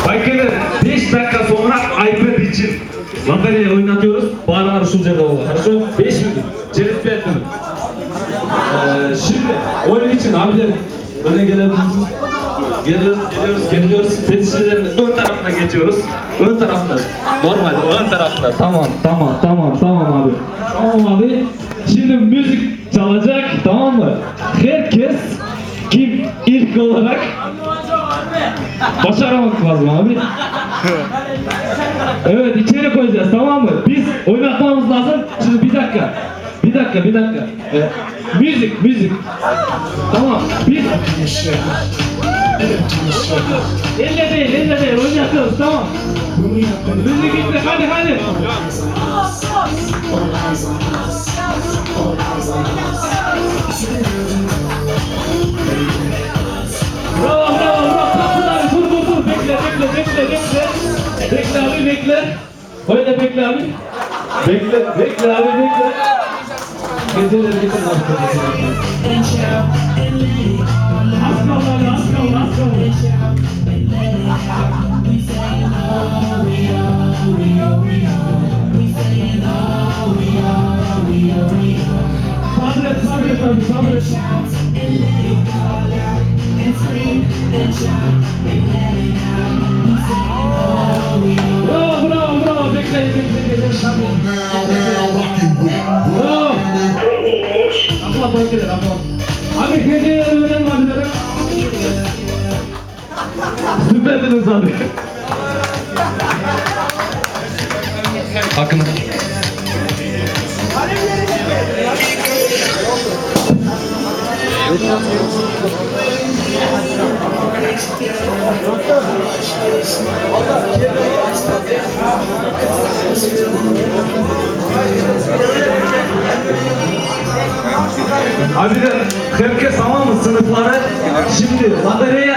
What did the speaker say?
Baykeler 5 dakika sonra iPad için lotereyi oynatıyoruz. Bana arşunca da olur. Arşun 5 minut. Çelik bir minut. Şimdi oyun için abiler öne gelebilirsiniz. Geliyoruz. Petişlerin ön tarafına geçiyoruz. Ön tarafta. Normal ön tarafta. Tamam abi. Tamam abi. Şimdi müzik çalacak, tamam mı? Herkes kim ilk olarak başaramak lazım abi. Evet, içeri koyacağız, tamam mı? Biz oynatmamız lazım. Şimdi bir dakika. Müzik. Tamam. Biz Elle değil, oynatıyoruz, tamam. Müzik gitti, hadi. Bravo. Dur. Bekle abi, bekle. Öyle bekle abi. Bekle abi. Geceleri getir abi. Az kal. Sabret. Bravo. Bekle. Bravo. Abla bakıyor. Abi geceleri öğrenme abilerim. Süperdiniz abi. Hakkını. Abiler herkes tamam mı sınıfları? Şimdi batarya